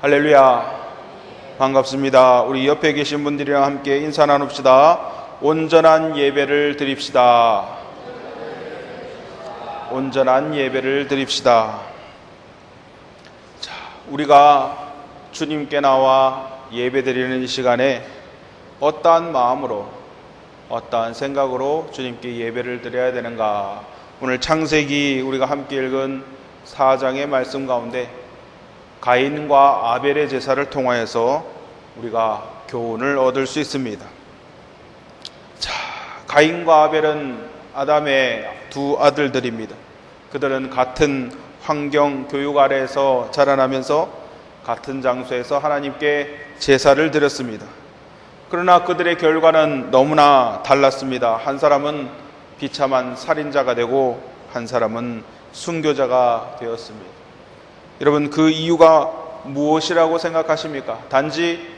할렐루야. 반갑습니다. 우리 옆에 계신 분들이랑 함께 인사 나눕시다. 온전한 예배를 드립시다. 온전한 예배를 드립시다. 자, 우리가 주님께 나와 예배 드리는 이 시간에 어떠한 마음으로, 어떠한 생각으로 주님께 예배를 드려야 되는가? 오늘 창세기 우리가 함께 읽은 4장의 말씀 가운데 가인과 아벨의 제사를 통하여서 우리가 교훈을 얻을 수 있습니다. 자, 가인과 아벨은 아담의 두 아들들입니다. 그들은 같은 환경 교육 아래에서 자라나면서 같은 장소에서 하나님께 제사를 드렸습니다. 그러나 그들의 결과는 너무나 달랐습니다. 한 사람은 비참한 살인자가 되고 한 사람은 순교자가 되었습니다. 여러분, 그 이유가 무엇이라고 생각하십니까? 단지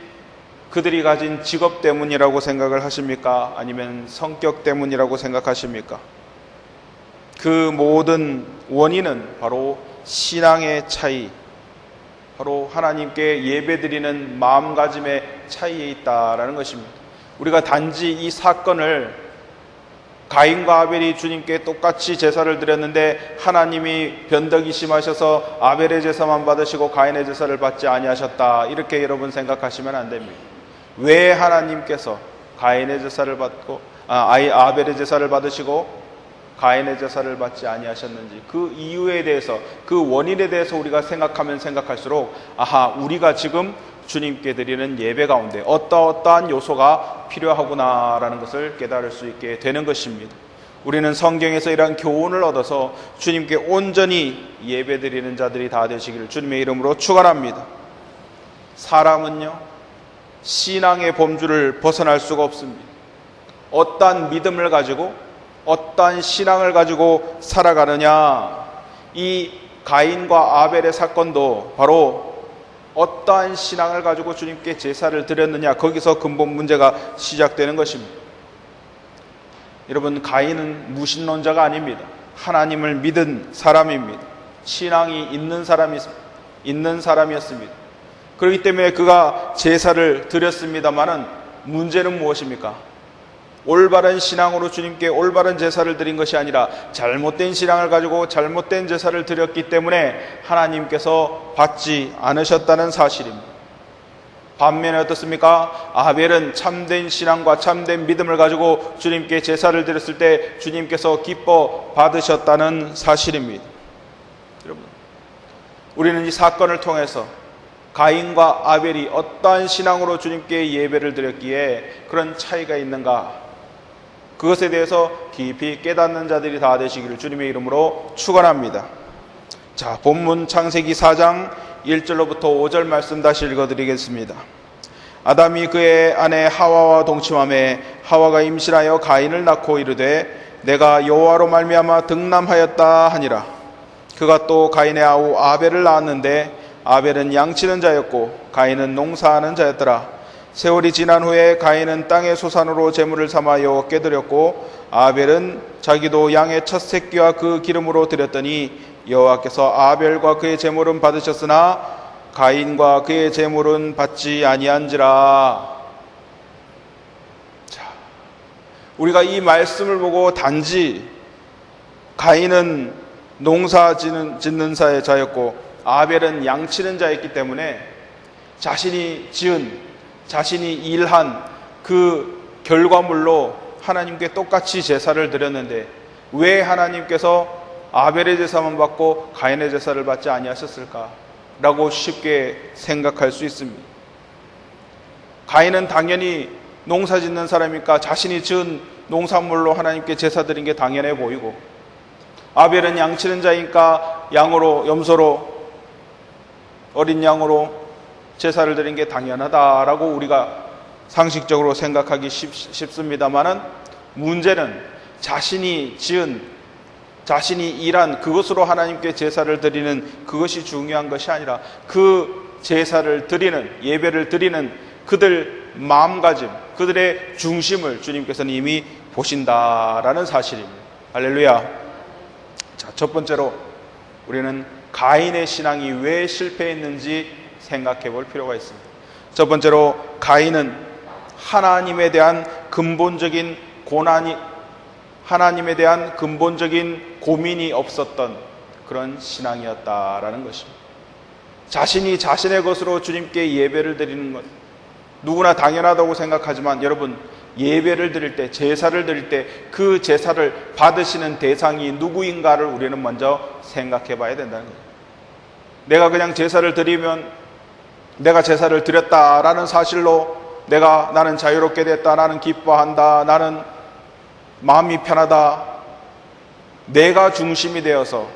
그들이 가진 직업 때문이라고 생각을 하십니까? 아니면 성격 때문이라고 생각하십니까? 그 모든 원인은 바로 신앙의 차이, 바로 하나님께 예배드리는 마음가짐의 차이에 있다라는 것입니다. 우리가 단지 이 사건을 가인과 아벨이 주님께 똑같이 제사를 드렸는데 하나님이 변덕이 심하셔서 아벨의 제사만 받으시고 가인의 제사를 받지 아니하셨다, 이렇게 여러분 생각하시면 안 됩니다. 왜 하나님께서 가인의 제사를 받고 아벨의 제사를 받으시고 가인의 제사를 받지 아니하셨는지, 그 이유에 대해서, 그 원인에 대해서 우리가 생각하면 생각할수록 우리가 지금 주님께 드리는 예배 가운데 어떠한 요소가 필요하구나라는 것을 깨달을 수 있게 되는 것입니다. 우리는 성경에서 이러한 교훈을 얻어서 주님께 온전히 예배 드리는 자들이 다 되시기를 주님의 이름으로 축원합니다. 사람은요, 신앙의 범주를 벗어날 수가 없습니다. 어떠한 믿음을 가지고, 어떠한 신앙을 가지고 살아가느냐, 이 가인과 아벨의 사건도 바로 어떠한 신앙을 가지고 주님께 제사를 드렸느냐, 거기서 근본 문제가 시작되는 것입니다. 여러분, 가인은 무신론자가 아닙니다. 하나님을 믿은 사람입니다. 신앙이 있는 사람이었습니다. 그렇기 때문에 그가 제사를 드렸습니다마는 문제는 무엇입니까? 올바른 신앙으로 주님께 올바른 제사를 드린 것이 아니라 잘못된 신앙을 가지고 잘못된 제사를 드렸기 때문에 하나님께서 받지 않으셨다는 사실입니다. 반면에 어떻습니까? 아벨은 참된 신앙과 참된 믿음을 가지고 주님께 제사를 드렸을 때 주님께서 기뻐 받으셨다는 사실입니다. 여러분, 우리는 이 사건을 통해서 가인과 아벨이 어떠한 신앙으로 주님께 예배를 드렸기에 그런 차이가 있는가, 그것에 대해서 깊이 깨닫는 자들이 다 되시기를 주님의 이름으로 축원합니다. 자, 본문 창세기 4장 1절로부터 5절 말씀 다시 읽어드리겠습니다. 아담이 그의 아내 하와와 동침하매 하와가 임신하여 가인을 낳고 이르되 내가 여호와로 말미암아 득남하였다 하니라. 그가 또 가인의 아우 아벨을 낳았는데 아벨은 양치는 자였고 가인은 농사하는 자였더라. 세월이 지난 후에 가인은 땅의 소산으로 제물을 삼아 여호와께 드렸고 아벨은 자기도 양의 첫 새끼와 그 기름으로 드렸더니 여호와께서 아벨과 그의 제물은 받으셨으나 가인과 그의 제물은 받지 아니한지라. 자, 우리가 이 말씀을 보고 단지 가인은 농사 짓는 자였고 아벨은 양치는 자였기 때문에 자신이 일한 그 결과물로 하나님께 똑같이 제사를 드렸는데 왜 하나님께서 아벨의 제사만 받고 가인의 제사를 받지 아니하셨을까? 라고 쉽게 생각할 수 있습니다. 가인은 당연히 농사 짓는 사람이니까 자신이 지은 농산물로 하나님께 제사 드린 게 당연해 보이고, 아벨은 양치는 자니까 염소로, 어린 양으로 제사를 드린 게 당연하다라고 우리가 상식적으로 생각하기 쉽습니다만은, 문제는 자신이 일한 그것으로 하나님께 제사를 드리는 그것이 중요한 것이 아니라 그 제사를 드리는, 예배를 드리는 그들 마음가짐, 그들의 중심을 주님께서는 이미 보신다라는 사실입니다. 할렐루야. 자, 첫 번째로 우리는 가인의 신앙이 왜 실패했는지 생각해 볼 필요가 있습니다. 첫 번째로 가인은 하나님에 대한 근본적인 하나님에 대한 근본적인 고민이 없었던 그런 신앙이었다라는 것입니다. 자신이 자신의 것으로 주님께 예배를 드리는 것, 누구나 당연하다고 생각하지만 여러분, 예배를 드릴 때, 제사를 드릴 때 그 제사를 받으시는 대상이 누구인가를 우리는 먼저 생각해 봐야 된다는 거예요. 내가 그냥 제사를 드리면 내가 제사를 드렸다라는 사실로 나는 자유롭게 됐다, 나는 기뻐한다, 나는 마음이 편하다, 내가 중심이 되어서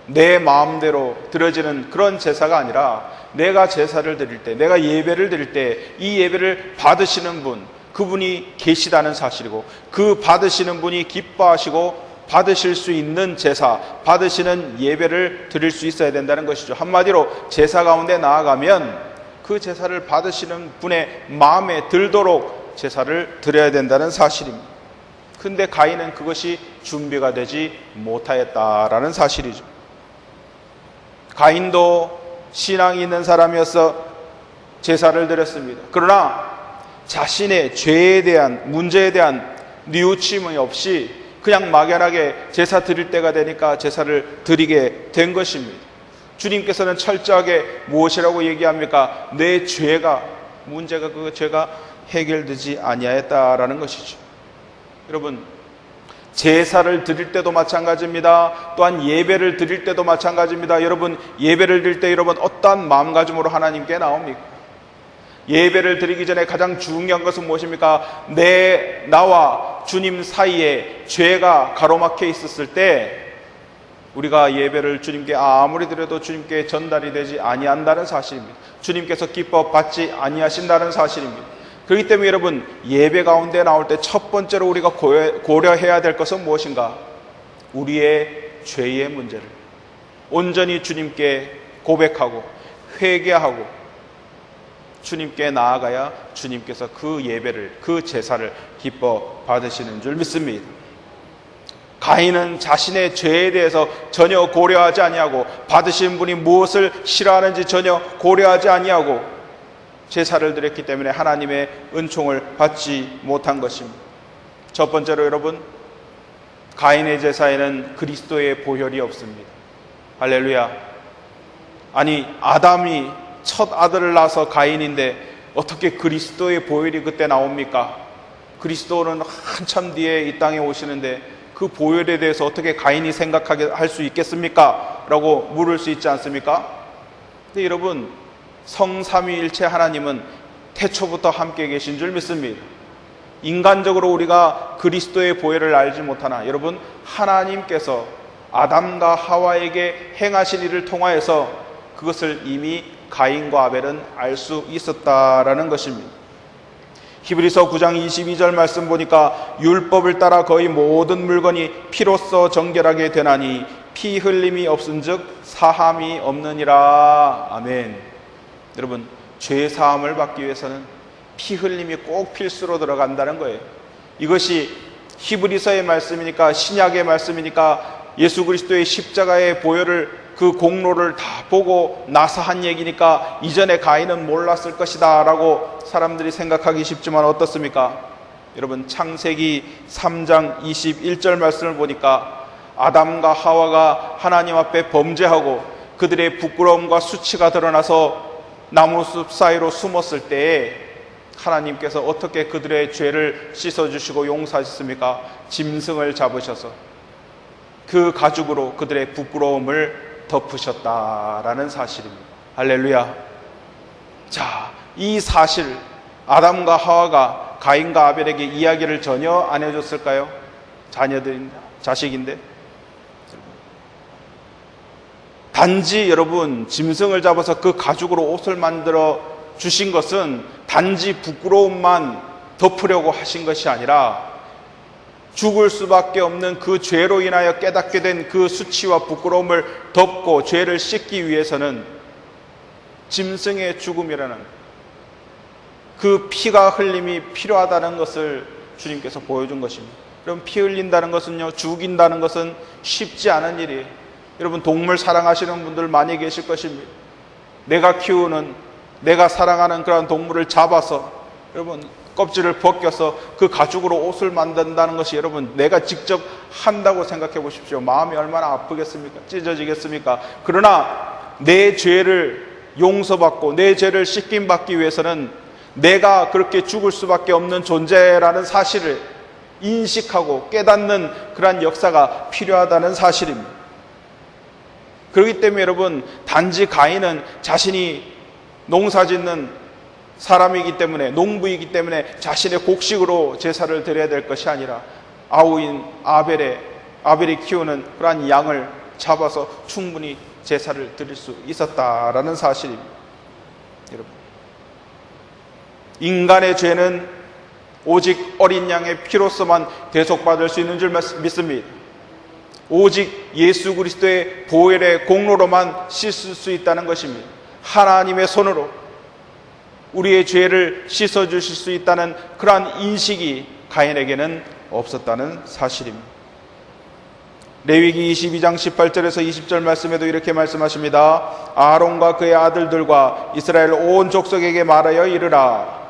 내 마음대로 드려지는 그런 제사가 아니라, 내가 제사를 드릴 때, 내가 예배를 드릴 때 이 예배를 받으시는 분, 그분이 계시다는 사실이고, 그 받으시는 분이 기뻐하시고 받으실 수 있는 제사, 받으시는 예배를 드릴 수 있어야 된다는 것이죠. 한마디로 제사 가운데 나아가면 그 제사를 받으시는 분의 마음에 들도록 제사를 드려야 된다는 사실입니다. 근데 가인은 그것이 준비가 되지 못하였다라는 사실이죠. 가인도 신앙이 있는 사람이어서 제사를 드렸습니다. 그러나 자신의 죄에 대한, 문제에 대한 뉘우침이 없이 그냥 막연하게 제사 드릴 때가 되니까 제사를 드리게 된 것입니다. 주님께서는 철저하게 무엇이라고 얘기합니까? 내 죄가, 문제가, 그 죄가 해결되지 아니하였다라는 것이죠. 여러분, 제사를 드릴 때도 마찬가지입니다. 또한 예배를 드릴 때도 마찬가지입니다. 여러분, 예배를 드릴 때 여러분 어떠한 마음가짐으로 하나님께 나옵니까? 예배를 드리기 전에 가장 중요한 것은 무엇입니까? 나와 주님 사이에 죄가 가로막혀 있었을 때 우리가 예배를 주님께 아무리 드려도 주님께 전달이 되지 아니한다는 사실입니다. 주님께서 기뻐 받지 아니하신다는 사실입니다. 그렇기 때문에 여러분, 예배 가운데 나올 때 첫 번째로 우리가 고려해야 될 것은 무엇인가? 우리의 죄의 문제를 온전히 주님께 고백하고 회개하고 주님께 나아가야 주님께서 그 예배를, 그 제사를 기뻐 받으시는 줄 믿습니다. 가인은 자신의 죄에 대해서 전혀 고려하지 아니하고, 받으신 분이 무엇을 싫어하는지 전혀 고려하지 아니하고 제사를 드렸기 때문에 하나님의 은총을 받지 못한 것입니다. 첫 번째로 여러분, 가인의 제사에는 그리스도의 보혈이 없습니다. 할렐루야. 아니, 아담이 첫 아들을 낳아서 가인인데 어떻게 그리스도의 보혈이 그때 나옵니까? 그리스도는 한참 뒤에 이 땅에 오시는데 그 보혈에 대해서 어떻게 가인이 생각하게 할 수 있겠습니까? 라고 물을 수 있지 않습니까? 근데 여러분, 성삼위일체 하나님은 태초부터 함께 계신 줄 믿습니다. 인간적으로 우리가 그리스도의 보혈을 알지 못하나 여러분, 하나님께서 아담과 하와에게 행하신 일을 통하여서 그것을 이미 가인과 아벨은 알 수 있었다라는 것입니다. 히브리서 9장 22절 말씀 보니까 율법을 따라 거의 모든 물건이 피로써 정결하게 되나니 피 흘림이 없은즉 사함이 없느니라. 아멘. 여러분, 죄 사함을 받기 위해서는 피 흘림이 꼭 필수로 들어간다는 거예요. 이것이 히브리서의 말씀이니까, 신약의 말씀이니까, 예수 그리스도의 십자가의 보혈을, 그 공로를 다 보고 나서 한 얘기니까 이전에 가인은 몰랐을 것이다 라고 사람들이 생각하기 쉽지만 어떻습니까? 여러분, 창세기 3장 21절 말씀을 보니까 아담과 하와가 하나님 앞에 범죄하고 그들의 부끄러움과 수치가 드러나서 나무숲 사이로 숨었을 때에 하나님께서 어떻게 그들의 죄를 씻어주시고 용서하셨습니까? 짐승을 잡으셔서 그 가죽으로 그들의 부끄러움을 덮으셨다라는 사실입니다. 할렐루야. 자, 이 사실, 아담과 하와가 가인과 아벨에게 이야기를 전혀 안 해줬을까요? 자녀들인데, 자식인데. 단지 여러분, 짐승을 잡아서 그 가죽으로 옷을 만들어 주신 것은 단지 부끄러움만 덮으려고 하신 것이 아니라 죽을 수밖에 없는 그 죄로 인하여 깨닫게 된 그 수치와 부끄러움을 덮고 죄를 씻기 위해서는 짐승의 죽음이라는 그 피가 흘림이 필요하다는 것을 주님께서 보여준 것입니다. 여러분, 피 흘린다는 것은요, 죽인다는 것은 쉽지 않은 일이에요. 여러분, 동물 사랑하시는 분들 많이 계실 것입니다. 내가 키우는 내가 사랑하는 그런 동물을 잡아서 여러분 껍질을 벗겨서 그 가죽으로 옷을 만든다는 것이 여러분 내가 직접 한다고 생각해 보십시오. 마음이 얼마나 아프겠습니까? 찢어지겠습니까? 그러나 내 죄를 용서받고 내 죄를 씻김받기 위해서는 내가 그렇게 죽을 수밖에 없는 존재라는 사실을 인식하고 깨닫는 그러한 역사가 필요하다는 사실입니다. 그렇기 때문에 여러분 단지 가인은 자신이 농사짓는 사람이기 때문에 농부이기 때문에 자신의 곡식으로 제사를 드려야 될 것이 아니라 아우인 아벨이 키우는 그러한 양을 잡아서 충분히 제사를 드릴 수 있었다라는 사실입니다. 여러분, 인간의 죄는 오직 어린 양의 피로서만 대속받을 수 있는 줄 믿습니다. 오직 예수 그리스도의 보혈의 공로로만 씻을 수 있다는 것입니다. 하나님의 손으로 우리의 죄를 씻어주실 수 있다는 그러한 인식이 가인에게는 없었다는 사실입니다. 레위기 22장 18절에서 20절 말씀에도 이렇게 말씀하십니다. 아론과 그의 아들들과 이스라엘 온 족속에게 말하여 이르라.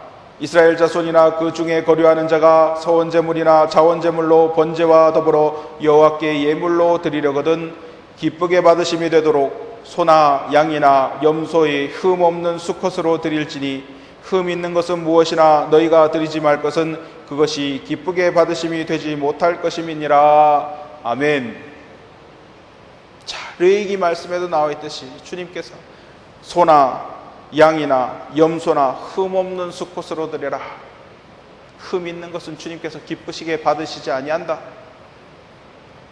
이스라엘 자손이나 그 중에 거류하는 자가 서원제물이나 자원제물로 번제와 더불어 여호와께 예물로 드리려거든 기쁘게 받으심이 되도록 소나 양이나 염소의 흠 없는 수컷으로 드릴지니 흠 있는 것은 무엇이나 너희가 드리지 말 것은 그것이 기쁘게 받으심이 되지 못할 것임이니라. 아멘. 자, 레위기 말씀에도 나와 있듯이 주님께서 소나 양이나 염소나 흠 없는 수컷으로 드려라. 흠 있는 것은 주님께서 기쁘시게 받으시지 아니한다.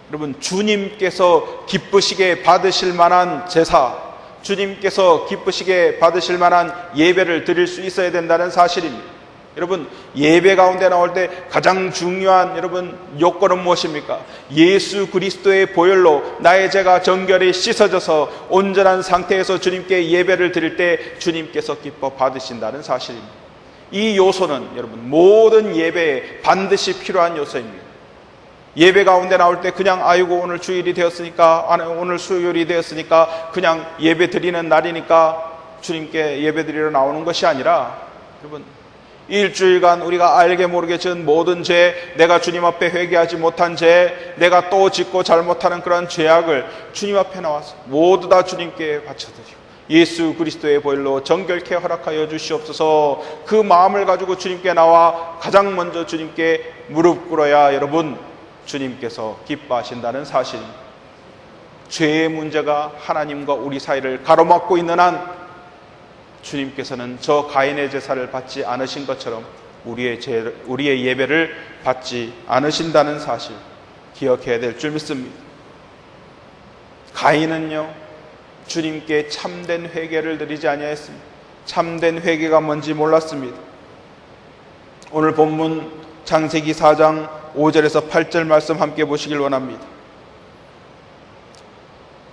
여러분, 주님께서 기쁘시게 받으실 만한 제사, 주님께서 기쁘시게 받으실 만한 예배를 드릴 수 있어야 된다는 사실입니다. 여러분, 예배 가운데 나올 때 가장 중요한 여러분 요건은 무엇입니까? 예수 그리스도의 보혈로 나의 죄가 정결히 씻어져서 온전한 상태에서 주님께 예배를 드릴 때 주님께서 기뻐 받으신다는 사실입니다. 이 요소는 여러분 모든 예배에 반드시 필요한 요소입니다. 예배 가운데 나올 때 그냥 아이고 오늘 주일이 되었으니까 오늘 수요일이 되었으니까 그냥 예배 드리는 날이니까 주님께 예배 드리러 나오는 것이 아니라 여러분 일주일간 우리가 알게 모르게 지은 모든 죄, 내가 주님 앞에 회개하지 못한 죄, 내가 또 짓고 잘못하는 그런 죄악을 주님 앞에 나와서 모두 다 주님께 바쳐드리고 예수 그리스도의 보혈로 정결케 허락하여 주시옵소서. 그 마음을 가지고 주님께 나와 가장 먼저 주님께 무릎 꿇어야 여러분 주님께서 기뻐하신다는 사실. 죄의 문제가 하나님과 우리 사이를 가로막고 있는 한 주님께서는 저 가인의 제사를 받지 않으신 것처럼 우리의 예배를 받지 않으신다는 사실 기억해야 될 줄 믿습니다. 가인은요 주님께 참된 회개를 드리지 아니하였습니다. 참된 회개가 뭔지 몰랐습니다. 오늘 본문 창세기 4장 5절에서 8절 말씀 함께 보시길 원합니다.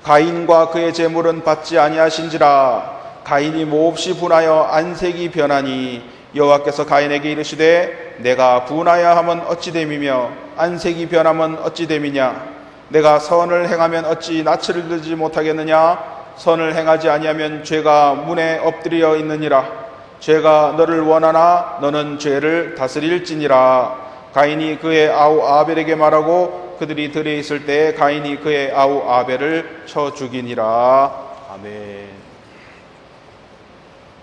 가인과 그의 제물은 받지 아니하신지라. 가인이 몹시 분하여 안색이 변하니 여호와께서 가인에게 이르시되 내가 분하여 하면 어찌 됨이며 안색이 변하면 어찌 됨이냐. 내가 선을 행하면 어찌 낯을 들지 못하겠느냐. 선을 행하지 아니하면 죄가 문에 엎드려 있느니라. 죄가 너를 원하나 너는 죄를 다스릴지니라. 가인이 그의 아우 아벨에게 말하고 그들이 들에 있을 때에 가인이 그의 아우 아벨을 쳐 죽이니라. 아멘.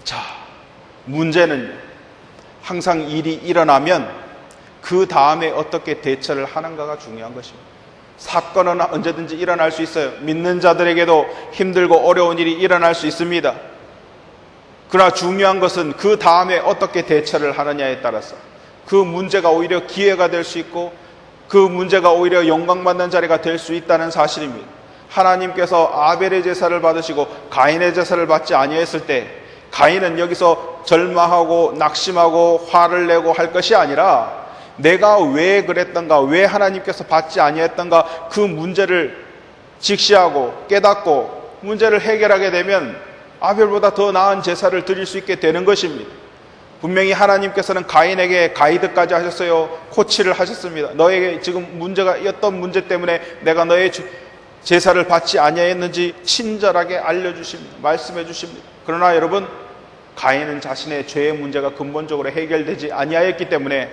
자, 문제는 항상 일이 일어나면 그 다음에 어떻게 대처를 하는가가 중요한 것입니다. 사건은 언제든지 일어날 수 있어요. 믿는 자들에게도 힘들고 어려운 일이 일어날 수 있습니다. 그러나 중요한 것은 그 다음에 어떻게 대처를 하느냐에 따라서 그 문제가 오히려 기회가 될 수 있고 그 문제가 오히려 영광받는 자리가 될 수 있다는 사실입니다. 하나님께서 아벨의 제사를 받으시고 가인의 제사를 받지 아니했을 때 가인은 여기서 절망하고 낙심하고 화를 내고 할 것이 아니라 내가 왜 그랬던가, 왜 하나님께서 받지 아니했던가 그 문제를 직시하고 깨닫고 문제를 해결하게 되면 아벨보다 더 나은 제사를 드릴 수 있게 되는 것입니다. 분명히 하나님께서는 가인에게 가이드까지 하셨어요. 코치를 하셨습니다. 너에게 지금 문제가 어떤 문제 때문에 내가 너의 제사를 받지 아니했는지 친절하게 알려주십니다. 말씀해 주십니다. 그러나 여러분 가인은 자신의 죄의 문제가 근본적으로 해결되지 아니하였기 때문에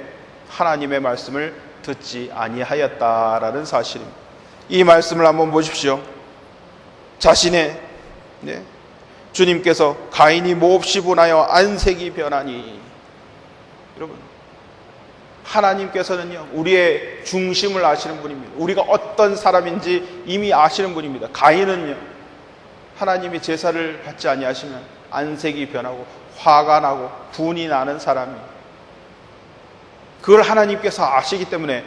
하나님의 말씀을 듣지 아니하였다라는 사실입니다. 이 말씀을 한번 보십시오. 자신의 주님께서 가인이 몹시 분하여 안색이 변하니, 여러분, 하나님께서는요 우리의 중심을 아시는 분입니다. 우리가 어떤 사람인지 이미 아시는 분입니다. 가인은요 하나님이 제사를 받지 아니하시면 안색이 변하고 화가 나고 분이 나는 사람이에요. 그걸 하나님께서 아시기 때문에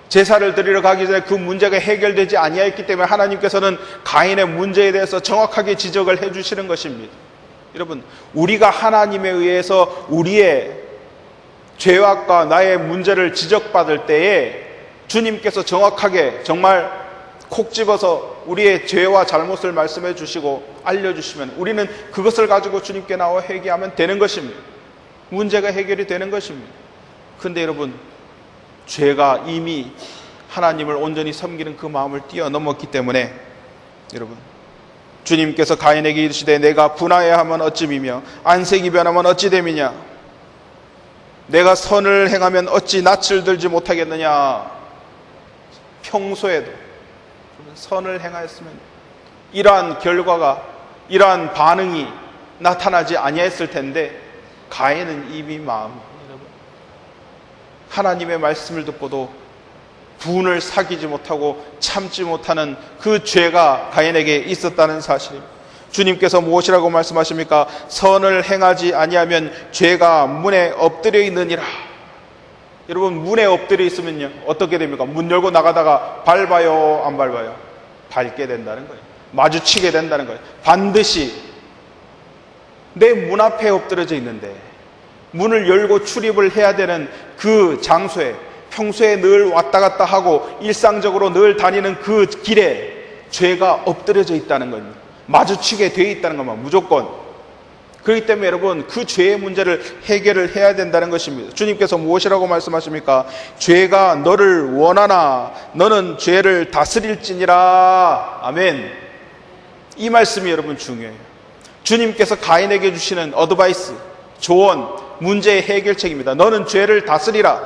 제사를 드리러 가기 전에 그 문제가 해결되지 아니하였기 때문에 하나님께서는 가인의 문제에 대해서 정확하게 지적을 해주시는 것입니다. 여러분, 우리가 하나님에 의해서 우리의 죄악과 나의 문제를 지적받을 때에 주님께서 정확하게 정말 콕 집어서 우리의 죄와 잘못을 말씀해 주시고 알려주시면 우리는 그것을 가지고 주님께 나와 회개하면 되는 것입니다. 문제가 해결이 되는 것입니다. 근데 여러분, 죄가 이미 하나님을 온전히 섬기는 그 마음을 뛰어넘었기 때문에 여러분, 주님께서 가인에게 이르시되 내가 분하여 하면 어찌미며 안색이 변하면 어찌 됨이냐, 내가 선을 행하면 어찌 낯을 들지 못하겠느냐. 평소에도 선을 행하였으면 이러한 결과가, 이러한 반응이 나타나지 아니했을 텐데 가인은 이미 마음이, 여러분, 하나님의 말씀을 듣고도 분을 사귀지 못하고 참지 못하는 그 죄가 가인에게 있었다는 사실입니다. 주님께서 무엇이라고 말씀하십니까? 선을 행하지 아니하면 죄가 문에 엎드려 있느니라. 여러분, 문에 엎드려 있으면요 어떻게 됩니까? 문 열고 나가다가 밟아요, 안 밟아요? 밟게 된다는 거예요. 마주치게 된다는 거예요. 반드시 내 문 앞에 엎드려져 있는데 문을 열고 출입을 해야 되는 그 장소에, 평소에 늘 왔다 갔다 하고 일상적으로 늘 다니는 그 길에 죄가 엎드려져 있다는 겁니다. 마주치게 돼 있다는 것만 무조건. 그렇기 때문에 여러분, 그 죄의 문제를 해결을 해야 된다는 것입니다. 주님께서 무엇이라고 말씀하십니까? 죄가 너를 원하나 너는 죄를 다스릴지니라. 아멘. 이 말씀이 여러분 중요해요. 주님께서 가인에게 주시는 어드바이스, 조언, 문제의 해결책입니다. 너는 죄를 다스리라.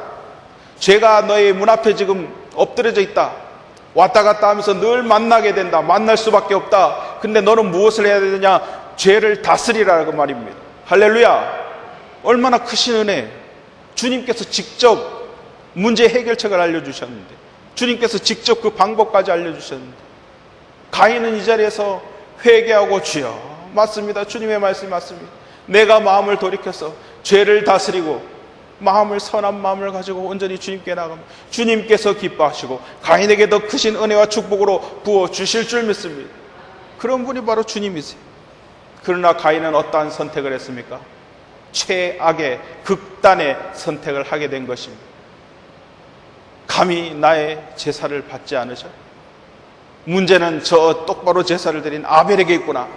죄가 너의 문 앞에 지금 엎드려져 있다. 왔다 갔다 하면서 늘 만나게 된다. 만날 수밖에 없다. 근데 너는 무엇을 해야 되느냐? 죄를 다스리라고 말입니다. 할렐루야. 얼마나 크신 은혜. 주님께서 직접 문제 해결책을 알려주셨는데, 주님께서 직접 그 방법까지 알려주셨는데, 가인은 이 자리에서 회개하고, 주여, 맞습니다, 주님의 말씀이 맞습니다, 내가 마음을 돌이켜서 죄를 다스리고 마음을, 선한 마음을 가지고 온전히 주님께 나가면 주님께서 기뻐하시고 가인에게 더 크신 은혜와 축복으로 부어주실 줄 믿습니다. 그런 분이 바로 주님이세요. 그러나 가인은 어떠한 선택을 했습니까? 최악의 극단의 선택을 하게 된 것입니다. 감히 나의 제사를 받지 않으셔? 문제는 저 똑바로 제사를 드린 아벨에게 있구나.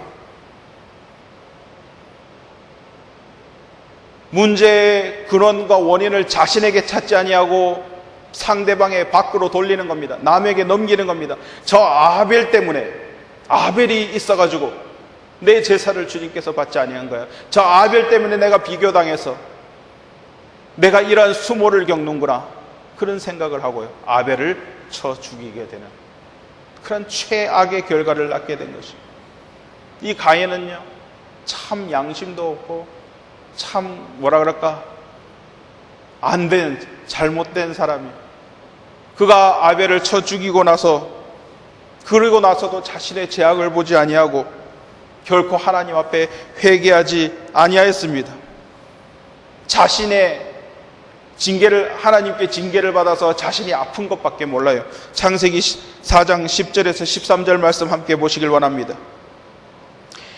문제의 근원과 원인을 자신에게 찾지 아니하고 상대방의 밖으로 돌리는 겁니다. 남에게 넘기는 겁니다. 저 아벨 때문에, 아벨이 있어가지고 내 제사를 주님께서 받지 아니한 거야. 저 아벨 때문에 내가 비교당해서 내가 이러한 수모를 겪는구나. 그런 생각을 하고요, 아벨을 쳐 죽이게 되는 그런 최악의 결과를 낳게 된 것입니다. 이 가인은요 참 양심도 없고 참 뭐라 그럴까, 안 된, 잘못된 사람이에요. 그가 아벨을 쳐 죽이고 나서, 그러고 나서도 자신의 죄악을 보지 아니하고 결코 하나님 앞에 회개하지 아니하였습니다. 자신의 징계를, 하나님께 징계를 받아서 자신이 아픈 것밖에 몰라요. 창세기 4장 10절에서 13절 말씀 함께 보시길 원합니다.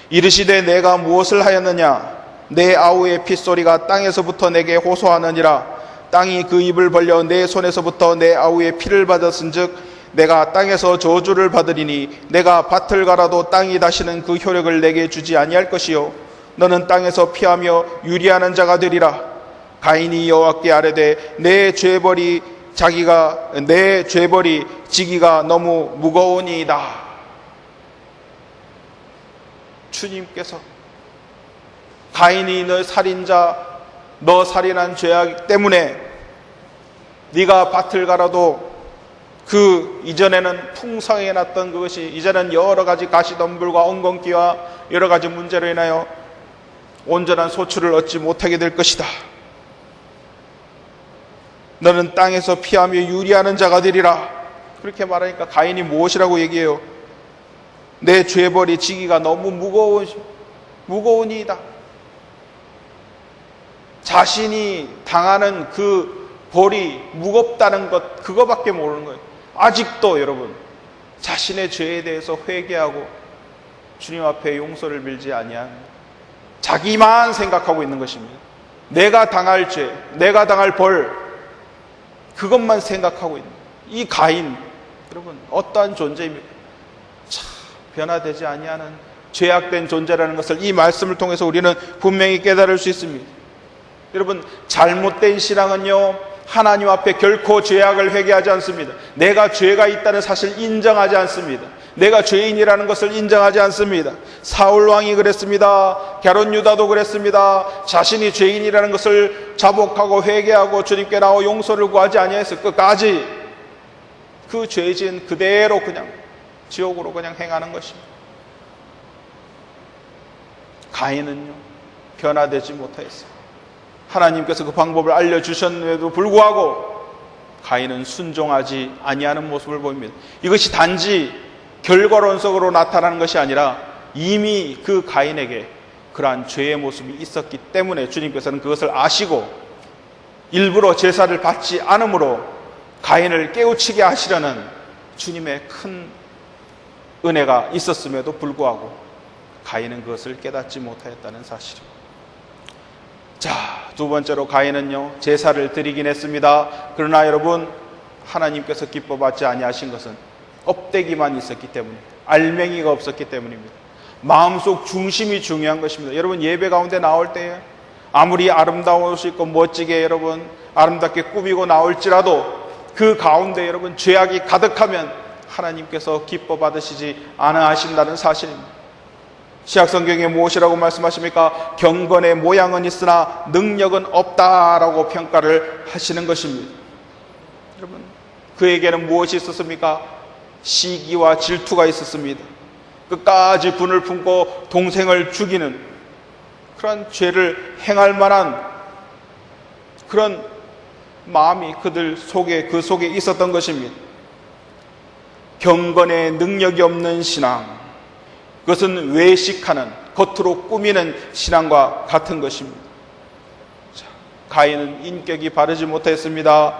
이르시되 내가 무엇을 하였느냐? 내 아우의 핏소리가 땅에서부터 내게 호소하느니라. 땅이 그 입을 벌려 내 손에서부터 내 아우의 피를 받았은즉 내가 땅에서 저주를 받으리니 내가 밭을 갈아도 땅이 다시는 그 효력을 내게 주지 아니할 것이요 너는 땅에서 피하며 유리하는 자가 되리라. 가인이 여호와께 아뢰되 내 죄벌이 지기가 너무 무거우니이다. 주님께서 가인이 너 살인자, 너 살인한 죄악 때문에 네가 밭을 갈아도 그 이전에는 풍성해 놨던 그것이 이제는 여러 가지 가시덤불과 엉겅퀴와 여러 가지 문제로 인하여 온전한 소출을 얻지 못하게 될 것이다. 너는 땅에서 피하며 유리하는 자가 되리라. 그렇게 말하니까 가인이 무엇이라고 얘기해요? 내 죄벌이 지기가 너무 무거우니이다. 자신이 당하는 그 벌이 무겁다는 것, 그거밖에 모르는 거예요. 아직도 여러분 자신의 죄에 대해서 회개하고 주님 앞에 용서를 빌지 아니한 자기만 생각하고 있는 것입니다. 내가 당할 죄, 내가 당할 벌, 그것만 생각하고 있는 이 가인, 여러분 어떠한 존재입니까? 참 변화되지 아니하는 죄악된 존재라는 것을 이 말씀을 통해서 우리는 분명히 깨달을 수 있습니다. 여러분 잘못된 신앙은요, 하나님 앞에 결코 죄악을 회개하지 않습니다. 내가 죄가 있다는 사실을 인정하지 않습니다. 내가 죄인이라는 것을 인정하지 않습니다. 사울 왕이 그랬습니다. 게롯 유다도 그랬습니다. 자신이 죄인이라는 것을 자복하고 회개하고 주님께 나와 용서를 구하지 아니하였어요. 끝까지 그 죄진 그대로 그냥 지옥으로 그냥 행하는 것입니다. 가인은요, 변화되지 못하였어요. 하나님께서 그 방법을 알려주셨는데도 불구하고 가인은 순종하지 아니하는 모습을 보입니다. 이것이 단지 결과론적으로 나타나는 것이 아니라 이미 그 가인에게 그러한 죄의 모습이 있었기 때문에 주님께서는 그것을 아시고 일부러 제사를 받지 않으므로 가인을 깨우치게 하시려는 주님의 큰 은혜가 있었음에도 불구하고 가인은 그것을 깨닫지 못하였다는 사실입니다. 자, 두 번째로 가인은요, 제사를 드리긴 했습니다. 그러나 여러분, 하나님께서 기뻐받지 아니하신 것은 업되기만 있었기 때문에, 알맹이가 없었기 때문입니다. 마음속 중심이 중요한 것입니다. 여러분, 예배 가운데 나올 때에 아무리 아름다울 수 있고 멋지게 여러분 아름답게 꾸미고 나올지라도 그 가운데 여러분 죄악이 가득하면 하나님께서 기뻐받으시지 않으신다는 사실입니다. 시약성경에 무엇이라고 말씀하십니까? 경건의 모양은 있으나 능력은 없다라고 평가를 하시는 것입니다. 여러분, 그에게는 무엇이 있었습니까? 시기와 질투가 있었습니다. 끝까지 분을 품고 동생을 죽이는 그런 죄를 행할 만한 그런 마음이 그들 속에, 그 속에 있었던 것입니다. 경건의 능력이 없는 신앙, 그것은 외식하는, 겉으로 꾸미는 신앙과 같은 것입니다. 자, 가인은 인격이 바르지 못했습니다.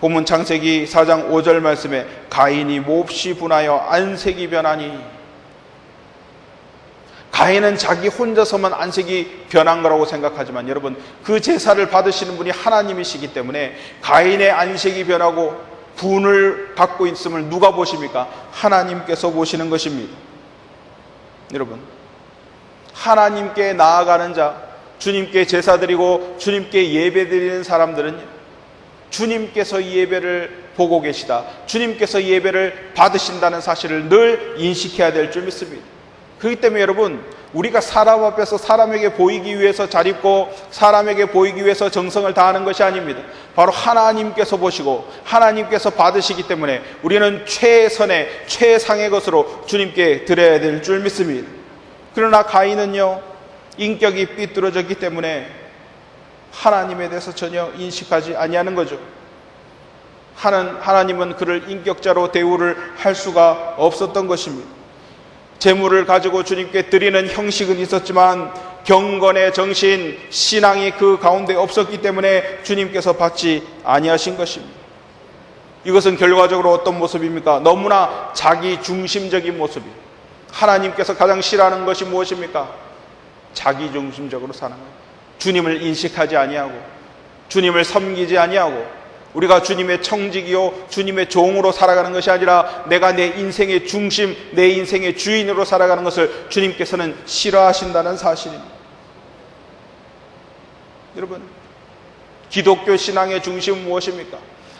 본문 창세기 4장 5절 말씀에 가인이 몹시 분하여 안색이 변하니, 가인은 자기 혼자서만 안색이 변한 거라고 생각하지만 여러분, 그 제사를 받으시는 분이 하나님이시기 때문에 가인의 안색이 변하고 분을 갖고 있음을 누가 보십니까? 하나님께서 보시는 것입니다. 여러분, 하나님께 나아가는 자, 주님께 제사 드리고 주님께 예배 드리는 사람들은 주님께서 이 예배를 보고 계시다, 주님께서 이 예배를 받으신다는 사실을 늘 인식해야 될 줄 믿습니다. 그렇기 때문에 여러분, 우리가 사람 앞에서 사람에게 보이기 위해서 잘 입고 사람에게 보이기 위해서 정성을 다하는 것이 아닙니다. 바로 하나님께서 보시고 하나님께서 받으시기 때문에 우리는 최선의 최상의 것으로 주님께 드려야 될 줄 믿습니다. 그러나 가인은요, 인격이 삐뚤어졌기 때문에 하나님에 대해서 전혀 인식하지 아니하는 거죠. 하나님은 그를 인격자로 대우를 할 수가 없었던 것입니다. 재물을 가지고 주님께 드리는 형식은 있었지만 경건의 정신, 신앙이 그 가운데 없었기 때문에 주님께서 받지 아니하신 것입니다. 이것은 결과적으로 어떤 모습입니까? 너무나 자기 중심적인 모습이에요. 하나님께서 가장 싫어하는 것이 무엇입니까? 자기 중심적으로 사는 거예요. 주님을 인식하지 아니하고 주님을 섬기지 아니하고 우리가 주님의 청직이요 주님의 종으로 살아가는 것이 아니라 내가 내 인생의 중심, 내 인생의 주인으로 살아가는 것을 주님께서는 싫어하신다는 사실입니다. 여러분, 기독교 신앙의 중심은 무엇입니까?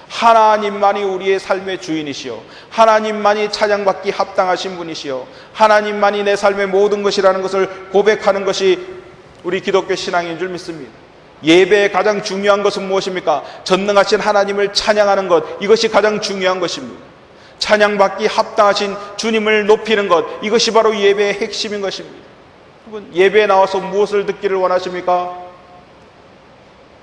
하나님만이 우리의 삶의 주인이시요, 하나님만이 찬양받기 합당하신 분이시요, 하나님만이 내 삶의 모든 것이라는 것을 고백하는 것이 우리 기독교 신앙인 줄 믿습니다. 예배의 가장 중요한 것은 무엇입니까? 전능하신 하나님을 찬양하는 것, 이것이 가장 중요한 것입니다. 찬양받기 합당하신 주님을 높이는 것, 이것이 바로 예배의 핵심인 것입니다. 여러분, 예배에 나와서 무엇을 듣기를 원하십니까?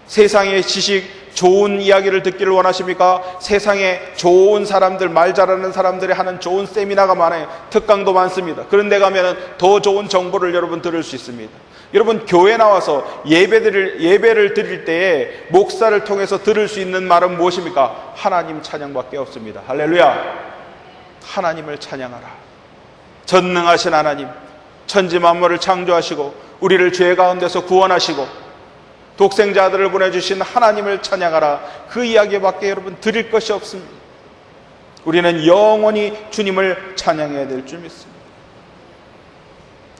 세상의 지식, 좋은 이야기를 듣기를 원하십니까? 세상에 좋은 사람들, 말 잘하는 사람들이 하는 좋은 세미나가 많아요. 특강도 많습니다. 그런 데 가면 더 좋은 정보를 여러분 들을 수 있습니다. 여러분, 교회 나와서 예배를 드릴 때에 목사를 통해서 들을 수 있는 말은 무엇입니까? 하나님 찬양밖에 없습니다. 할렐루야. 하나님을 찬양하라. 전능하신 하나님, 천지 만물을 창조하시고 우리를 죄 가운데서 구원하시고 독생자 아들을 보내주신 하나님을 찬양하라. 그 이야기밖에 여러분 드릴 것이 없습니다. 우리는 영원히 주님을 찬양해야 될 줄 믿습니다.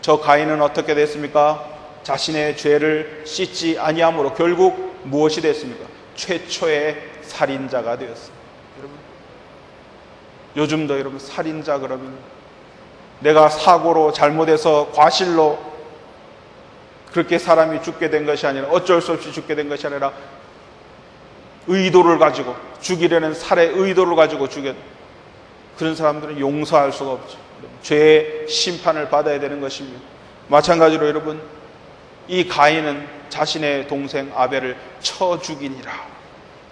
저 가인은 어떻게 됐습니까? 자신의 죄를 씻지 아니함으로 결국 무엇이 됐습니까? 최초의 살인자가 되었습니다. 여러분, 요즘도 여러분 살인자 그러면 내가 사고로 잘못해서 과실로 그렇게 사람이 죽게 된 것이 아니라, 어쩔 수 없이 죽게 된 것이 아니라 의도를 가지고 죽이려는 살해 의도를 가지고 죽였, 그런 사람들은 용서할 수가 없죠. 죄의 심판을 받아야 되는 것입니다. 마찬가지로 여러분, 이 가인은 자신의 동생 아벨을 쳐 죽이니라.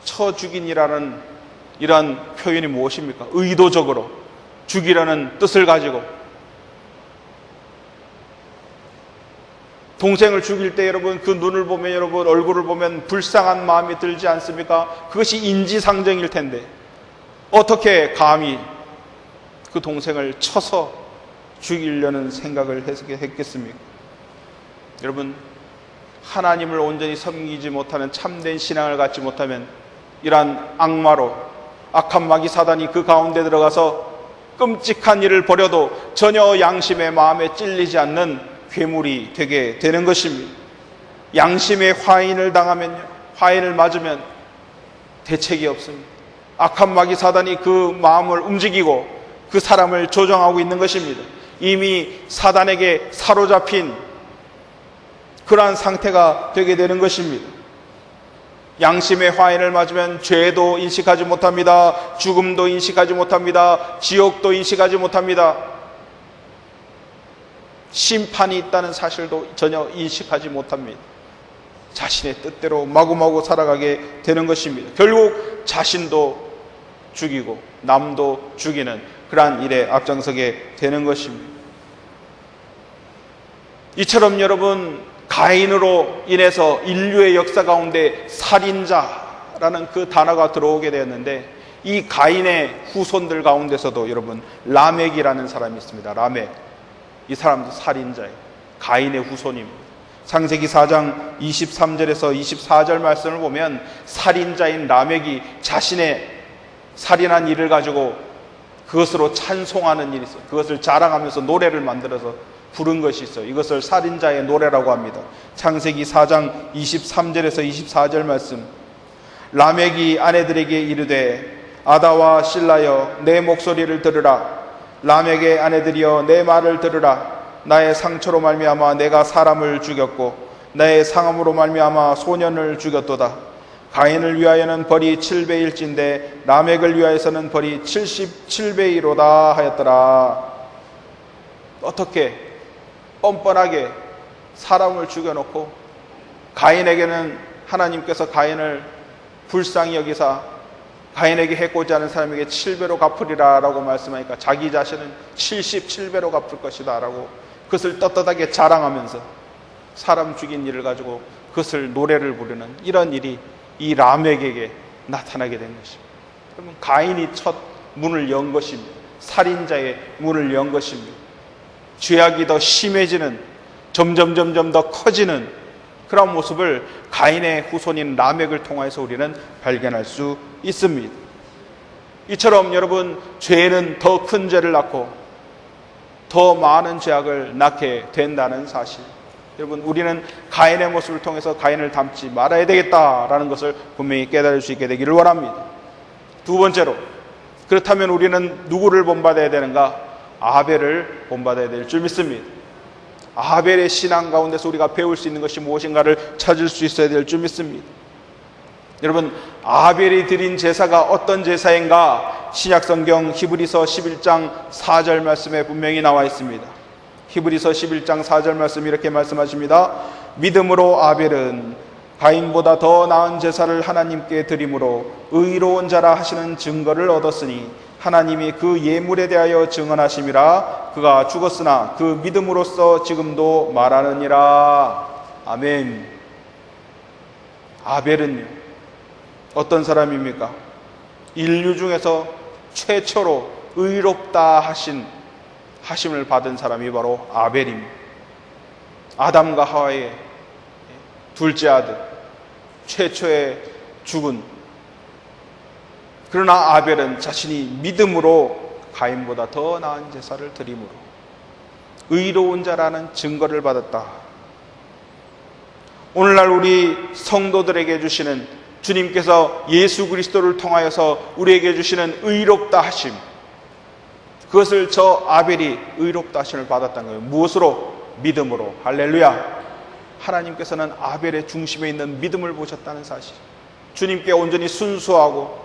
쳐 죽이니라는 이런 표현이 무엇입니까? 의도적으로 죽이려는 뜻을 가지고 동생을 죽일 때 여러분 그 눈을 보면, 여러분 얼굴을 보면 불쌍한 마음이 들지 않습니까? 그것이 인지상정일 텐데 어떻게 감히 그 동생을 쳐서 죽이려는 생각을 했겠습니까? 여러분, 하나님을 온전히 섬기지 못하는 참된 신앙을 갖지 못하면 이러한 악마로 악한 마귀 사단이 그 가운데 들어가서 끔찍한 일을 벌여도 전혀 양심의 마음에 찔리지 않는 괴물이 되게 되는 것입니다. 양심의 화인을 당하면요, 화인을 맞으면 대책이 없습니다. 악한 마귀 사단이 그 마음을 움직이고 그 사람을 조종하고 있는 것입니다. 이미 사단에게 사로잡힌 그러한 상태가 되게 되는 것입니다. 양심의 화인을 맞으면 죄도 인식하지 못합니다. 죽음도 인식하지 못합니다. 지옥도 인식하지 못합니다. 심판이 있다는 사실도 전혀 인식하지 못합니다. 자신의 뜻대로 마구마구 살아가게 되는 것입니다. 결국 자신도 죽이고 남도 죽이는 그러한 일에 앞장서게 되는 것입니다. 이처럼 여러분, 가인으로 인해서 인류의 역사 가운데 살인자라는 그 단어가 들어오게 되었는데, 이 가인의 후손들 가운데서도 여러분 라멕이라는 사람이 있습니다. 라멕. 이 사람도 살인자예요. 가인의 후손입니다. 창세기 4장 23절에서 24절 말씀을 보면 살인자인 라멕이 자신의 살인한 일을 가지고 그것으로 찬송하는 일이 있어요. 그것을 자랑하면서 노래를 만들어서 부른 것이 있어요. 이것을 살인자의 노래라고 합니다. 창세기 4장 23절에서 24절 말씀. 라멕이 아내들에게 이르되 아다와 실라여 내 목소리를 들으라. 라멕의 아내들이여 내 말을 들으라. 나의 상처로 말미암아 내가 사람을 죽였고 나의 상함으로 말미암아 소년을 죽였도다. 가인을 위하여는 벌이 7배일진데 라멕을 위하여서는 벌이 77배이로다 하였더라. 어떻게 뻔뻔하게 사람을 죽여놓고 가인에게는 하나님께서 가인을 불쌍히 여기사 가인에게 해코지 않은 사람에게 7배로 갚으리라 라고 말씀하니까 자기 자신은 77배로 갚을 것이다 라고 그것을 떳떳하게 자랑하면서 사람 죽인 일을 가지고 그것을 노래를 부르는 이런 일이 이 라멕에게 나타나게 된 것입니다. 그러면 가인이 첫 문을 연 것입니다. 살인자의 문을 연 것입니다. 죄악이 더 심해지는, 점점 더 커지는 그런 모습을 가인의 후손인 라멕을 통해서 우리는 발견할 수 있습니다. 이처럼 여러분, 죄는 더 큰 죄를 낳고 더 많은 죄악을 낳게 된다는 사실, 여러분 우리는 가인의 모습을 통해서 가인을 닮지 말아야 되겠다라는 것을 분명히 깨달을 수 있게 되기를 원합니다. 두 번째로, 그렇다면 우리는 누구를 본받아야 되는가? 아벨을 본받아야 될 줄 믿습니다. 아벨의 신앙 가운데서 우리가 배울 수 있는 것이 무엇인가를 찾을 수 있어야 될 줄 믿습니다. 여러분, 아벨이 드린 제사가 어떤 제사인가? 신약성경 히브리서 11장 4절 말씀에 분명히 나와 있습니다. 히브리서 11장 4절 말씀 이렇게 말씀하십니다. 믿음으로 아벨은 가인보다 더 나은 제사를 하나님께 드림으로 의로운 자라 하시는 증거를 얻었으니 하나님이 그 예물에 대하여 증언하심이라. 그가 죽었으나 그 믿음으로써 지금도 말하느니라. 아멘. 아벨은요, 어떤 사람입니까? 인류 중에서 최초로 의롭다 하심을 받은 사람이 바로 아벨입니다. 아담과 하와의 둘째 아들, 최초의 죽은. 그러나 아벨은 자신이 믿음으로 가인보다 더 나은 제사를 드림으로 의로운 자라는 증거를 받았다. 오늘날 우리 성도들에게 주시는, 주님께서 예수 그리스도를 통하여서 우리에게 주시는 의롭다 하심, 그것을 저 아벨이 의롭다 하심을 받았다는 거예요. 무엇으로? 믿음으로. 할렐루야. 하나님께서는 아벨의 중심에 있는 믿음을 보셨다는 사실, 주님께 온전히 순수하고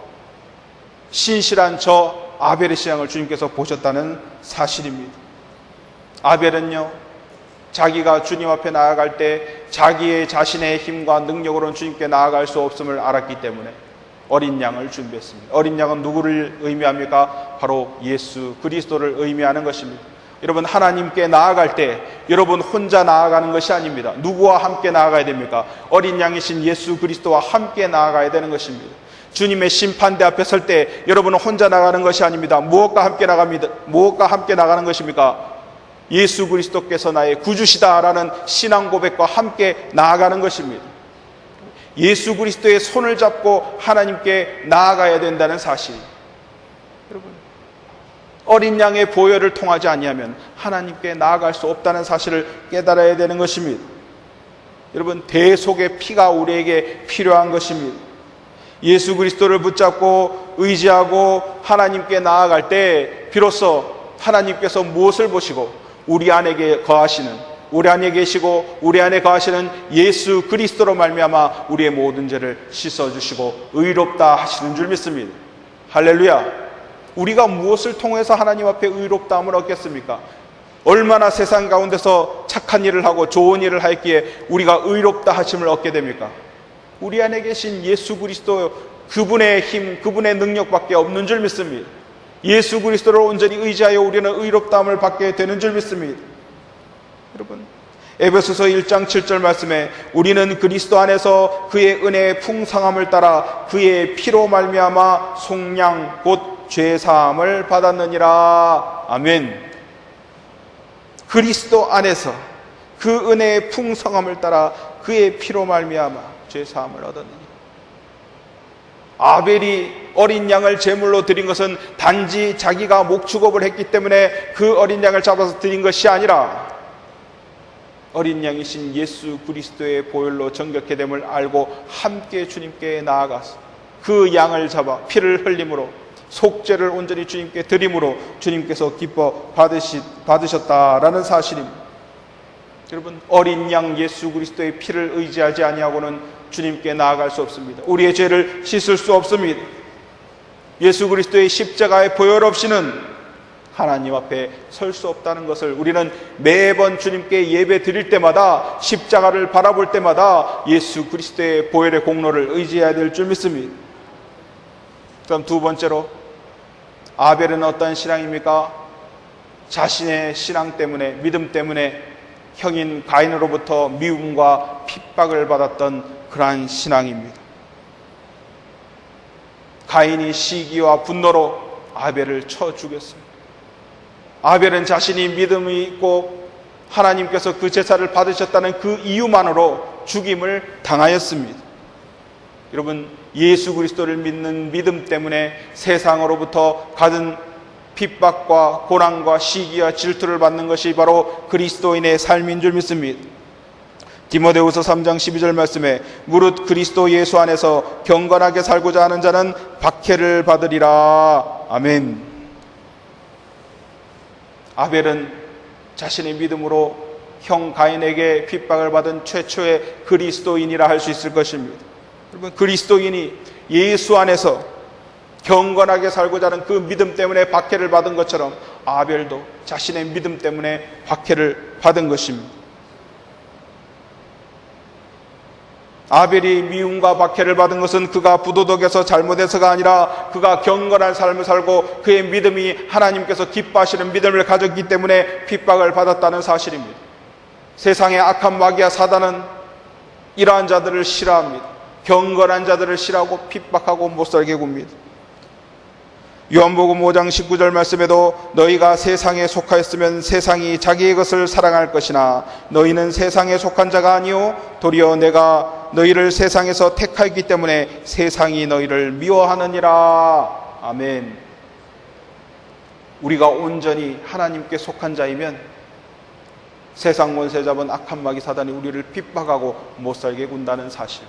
신실한 저 아벨의 신앙을 주님께서 보셨다는 사실입니다. 아벨은요, 자기가 주님 앞에 나아갈 때 자기의 자신의 힘과 능력으로는 주님께 나아갈 수 없음을 알았기 때문에 어린 양을 준비했습니다. 어린 양은 누구를 의미합니까? 바로 예수 그리스도를 의미하는 것입니다. 여러분, 하나님께 나아갈 때 여러분 혼자 나아가는 것이 아닙니다. 누구와 함께 나아가야 됩니까? 어린 양이신 예수 그리스도와 함께 나아가야 되는 것입니다. 주님의 심판대 앞에 설 때 여러분은 혼자 나가는 것이 아닙니다. 무엇과 함께 나갑니다. 무엇과 함께 나가는 것입니까? 예수 그리스도께서 나의 구주시다라는 신앙 고백과 함께 나아가는 것입니다. 예수 그리스도의 손을 잡고 하나님께 나아가야 된다는 사실. 여러분, 어린 양의 보혈을 통하지 아니하면 하나님께 나아갈 수 없다는 사실을 깨달아야 되는 것입니다. 여러분, 대속의 피가 우리에게 필요한 것입니다. 예수 그리스도를 붙잡고 의지하고 하나님께 나아갈 때 비로소 하나님께서 무엇을 보시고 우리 안에 거하시는, 우리 안에 계시고 우리 안에 거하시는 예수 그리스도로 말미암아 우리의 모든 죄를 씻어주시고 의롭다 하시는 줄 믿습니다. 할렐루야. 우리가 무엇을 통해서 하나님 앞에 의롭다함을 얻겠습니까? 얼마나 세상 가운데서 착한 일을 하고 좋은 일을 했기에 우리가 의롭다 하심을 얻게 됩니까? 우리 안에 계신 예수 그리스도, 그분의 힘, 그분의 능력밖에 없는 줄 믿습니다. 예수 그리스도를 온전히 의지하여 우리는 의롭다함을 받게 되는 줄 믿습니다. 여러분, 에베소서 1장 7절 말씀에 우리는 그리스도 안에서 그의 은혜의 풍성함을 따라 그의 피로 말미암아 속량 곧 죄사함을 받았느니라. 아멘. 그리스도 안에서 그 은혜의 풍성함을 따라 그의 피로 말미암아 죄사함을 얻었느니라. 아벨이 어린 양을 제물로 드린 것은 단지 자기가 목축업을 했기 때문에 그 어린 양을 잡아서 드린 것이 아니라 어린 양이신 예수 그리스도의 보혈로 정결케 됨을 알고 함께 주님께 나아가서 그 양을 잡아 피를 흘림으로 속죄를 온전히 주님께 드림으로 주님께서 기뻐 받으셨다라는 사실입니다. 여러분, 어린 양 예수 그리스도의 피를 의지하지 아니하고는 주님께 나아갈 수 없습니다. 우리의 죄를 씻을 수 없습니다. 예수 그리스도의 십자가의 보혈 없이는 하나님 앞에 설 수 없다는 것을 우리는 매번 주님께 예배 드릴 때마다, 십자가를 바라볼 때마다 예수 그리스도의 보혈의 공로를 의지해야 될 줄 믿습니다. 그럼 두 번째로, 아벨은 어떤 신앙입니까? 자신의 신앙 때문에, 믿음 때문에 형인 가인으로부터 미움과 핍박을 받았던 그러한 신앙입니다. 가인이 시기와 분노로 아벨을 쳐 죽였습니다. 아벨은 자신이 믿음이 있고 하나님께서 그 제사를 받으셨다는 그 이유만으로 죽임을 당하였습니다. 여러분, 예수 그리스도를 믿는 믿음 때문에 세상으로부터 받은 핍박과 고난과 시기와 질투를 받는 것이 바로 그리스도인의 삶인 줄 믿습니다. 디모데후서 3장 12절 말씀에 무릇 그리스도 예수 안에서 경건하게 살고자 하는 자는 박해를 받으리라. 아멘. 아벨은 자신의 믿음으로 형 가인에게 핍박을 받은 최초의 그리스도인이라 할 수 있을 것입니다. 여러분, 그리스도인이 예수 안에서 경건하게 살고자 하는 그 믿음 때문에 박해를 받은 것처럼 아벨도 자신의 믿음 때문에 박해를 받은 것입니다. 아벨이 미움과 박해를 받은 것은 그가 부도덕에서 잘못해서가 아니라 그가 경건한 삶을 살고 그의 믿음이 하나님께서 기뻐하시는 믿음을 가졌기 때문에 핍박을 받았다는 사실입니다. 세상의 악한 마귀와 사단은 이러한 자들을 싫어합니다. 경건한 자들을 싫어하고 핍박하고 못살게 굽니다. 요한복음 5장 19절 말씀에도 너희가 세상에 속하였으면 세상이 자기의 것을 사랑할 것이나 너희는 세상에 속한 자가 아니요 도리어 내가 너희를 세상에서 택하였기 때문에 세상이 너희를 미워하느니라. 아멘. 우리가 온전히 하나님께 속한 자이면 세상 권세 잡은 악한 마귀 사단이 우리를 핍박하고 못살게 군다는 사실,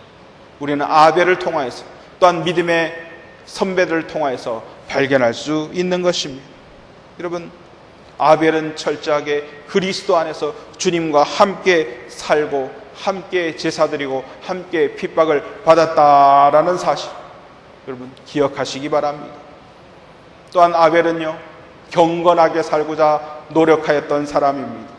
우리는 아벨을 통하여서 또한 믿음의 선배들을 통하여서 발견할 수 있는 것입니다. 여러분, 아벨은 철저하게 그리스도 안에서 주님과 함께 살고 함께 제사드리고 함께 핍박을 받았다라는 사실, 여러분 기억하시기 바랍니다. 또한 아벨은요, 경건하게 살고자 노력하였던 사람입니다.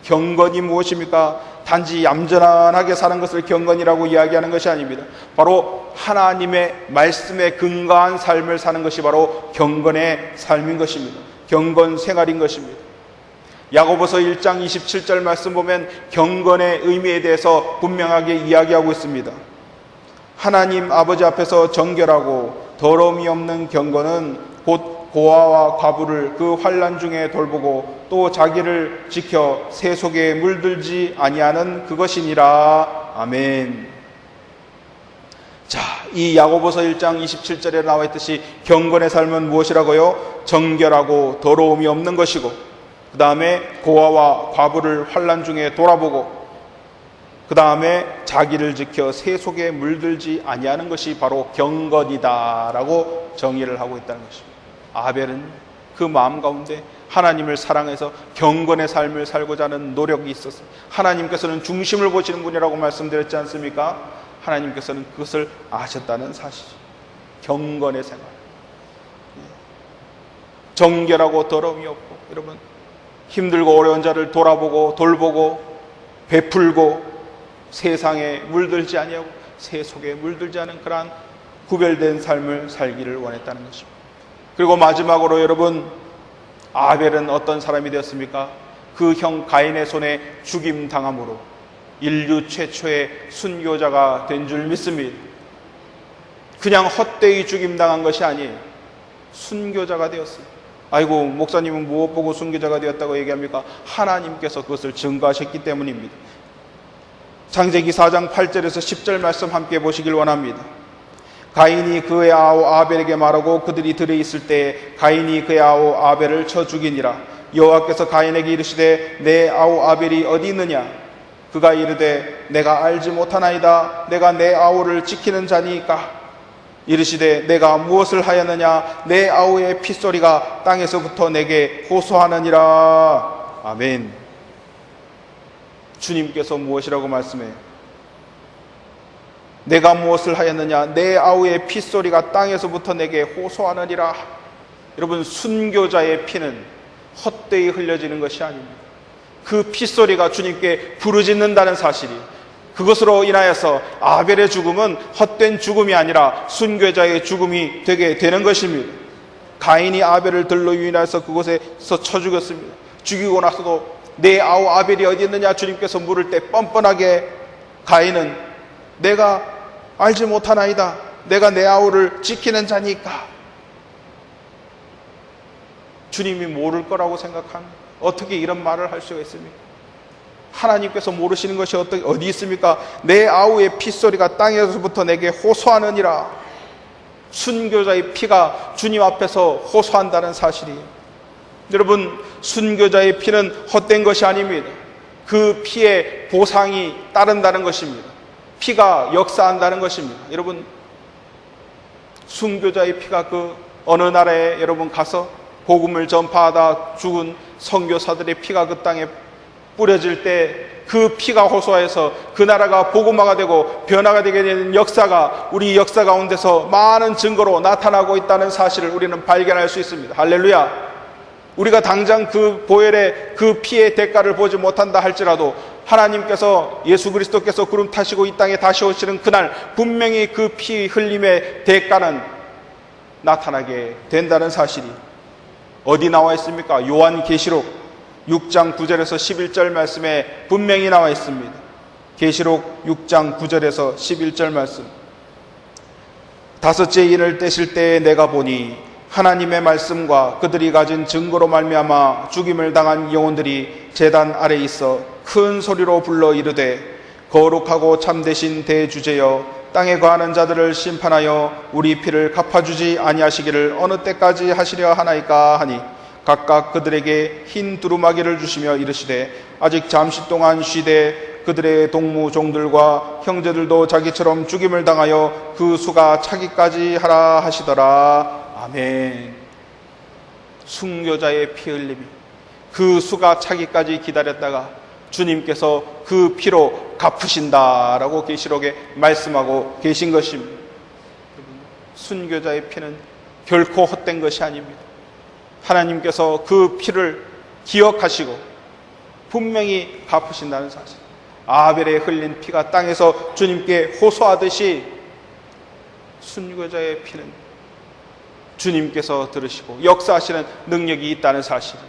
경건이 무엇입니까? 단지 얌전하게 사는 것을 경건이라고 이야기하는 것이 아닙니다. 바로 하나님의 말씀에 근거한 삶을 사는 것이 바로 경건의 삶인 것입니다. 경건 생활인 것입니다. 야고보서 1장 27절 말씀 보면 경건의 의미에 대해서 분명하게 이야기하고 있습니다. 하나님 아버지 앞에서 정결하고 더러움이 없는 경건은 곧 고아와 과부를 그 환난 중에 돌보고 또 자기를 지켜 새 속에 물들지 아니하는 그것이니라. 아멘. 자, 이 야고보서 1장 27절에 나와 있듯이 경건의 삶은 무엇이라고요? 정결하고 더러움이 없는 것이고, 그 다음에 고아와 과부를 환난 중에 돌아보고, 그 다음에 자기를 지켜 새 속에 물들지 아니하는 것이 바로 경건이다라고 정의를 하고 있다는 것입니다. 아벨은 그 마음 가운데 하나님을 사랑해서 경건의 삶을 살고자 하는 노력이 있었어요. 하나님께서는 중심을 보시는 분이라고 말씀드렸지 않습니까? 하나님께서는 그것을 아셨다는 사실이죠. 경건의 생활, 정결하고 더러움이 없고, 여러분 힘들고 어려운 자를 돌아보고 돌보고 베풀고 세상에 물들지 아니하고 새 속에 물들지 않은 그러한 구별된 삶을 살기를 원했다는 것입니다. 그리고 마지막으로 여러분, 아벨은 어떤 사람이 되었습니까? 그 형 가인의 손에 죽임 당함으로 인류 최초의 순교자가 된 줄 믿습니다. 그냥 헛되이 죽임 당한 것이 아니에요. 순교자가 되었어요. 아이고, 목사님은 무엇 보고 순교자가 되었다고 얘기합니까? 하나님께서 그것을 증거하셨기 때문입니다. 창세기 4장 8절에서 10절 말씀 함께 보시길 원합니다. 가인이 그의 아우 아벨에게 말하고 그들이 들에 있을 때 가인이 그의 아우 아벨을 쳐 죽이니라. 여호와께서 가인에게 이르시되 내 아우 아벨이 어디 있느냐? 그가 이르되 내가 알지 못하나이다. 내가 내 아우를 지키는 자니까. 이르시되 내가 무엇을 하였느냐? 내 아우의 핏소리가 땅에서부터 내게 호소하느니라. 아멘. 주님께서 무엇이라고 말씀해요? 내가 무엇을 하였느냐? 내 아우의 핏소리가 땅에서부터 내게 호소하느니라. 여러분, 순교자의 피는 헛되이 흘려지는 것이 아닙니다. 그 핏소리가 주님께 부르짖는다는 사실이, 그것으로 인하여서 아벨의 죽음은 헛된 죽음이 아니라 순교자의 죽음이 되게 되는 것입니다. 가인이 아벨을 들로 유인해서 그곳에서 쳐 죽였습니다. 죽이고 나서도 내 아우 아벨이 어디 있느냐 주님께서 물을 때 뻔뻔하게 가인은 내가 알지 못하나이다. 내가 내 아우를 지키는 자니까. 주님이 모를 거라고 생각합니다. 어떻게 이런 말을 할 수가 있습니까? 하나님께서 모르시는 것이 어디 있습니까? 내 아우의 핏소리가 땅에서부터 내게 호소하느니라. 순교자의 피가 주님 앞에서 호소한다는 사실이, 여러분, 순교자의 피는 헛된 것이 아닙니다. 그 피에 보상이 따른다는 것입니다. 피가 역사한다는 것입니다. 여러분, 순교자의 피가 그 어느 나라에 여러분 가서 복음을 전파하다 죽은 선교사들의 피가 그 땅에 뿌려질 때 그 피가 호소해서 그 나라가 복음화가 되고 변화가 되게 되는 역사가 우리 역사 가운데서 많은 증거로 나타나고 있다는 사실을 우리는 발견할 수 있습니다. 할렐루야. 우리가 당장 그 보혈의 그 피의 대가를 보지 못한다 할지라도 하나님께서 예수 그리스도께서 구름 타시고 이 땅에 다시 오시는 그날 분명히 그 피 흘림의 대가는 나타나게 된다는 사실이 어디 나와 있습니까? 요한계시록 6장 9절에서 11절 말씀에 분명히 나와 있습니다. 계시록 6장 9절에서 11절 말씀. 다섯째 인을 떼실 때에 내가 보니 하나님의 말씀과 그들이 가진 증거로 말미암아 죽임을 당한 영혼들이 제단 아래 있어 큰 소리로 불러 이르되 거룩하고 참되신 대주제여 땅에 거하는 자들을 심판하여 우리 피를 갚아주지 아니하시기를 어느 때까지 하시려 하나이까 하니 각각 그들에게 흰 두루마기를 주시며 이르시되 아직 잠시 동안 쉬되 그들의 동무종들과 형제들도 자기처럼 죽임을 당하여 그 수가 차기까지 하라 하시더라. 아멘. 순교자의 피 흘림이 그 수가 차기까지 기다렸다가 주님께서 그 피로 갚으신다라고 계시록에 말씀하고 계신 것입니다. 순교자의 피는 결코 헛된 것이 아닙니다. 하나님께서 그 피를 기억하시고 분명히 갚으신다는 사실. 아벨에 흘린 피가 땅에서 주님께 호소하듯이 순교자의 피는 주님께서 들으시고 역사하시는 능력이 있다는 사실.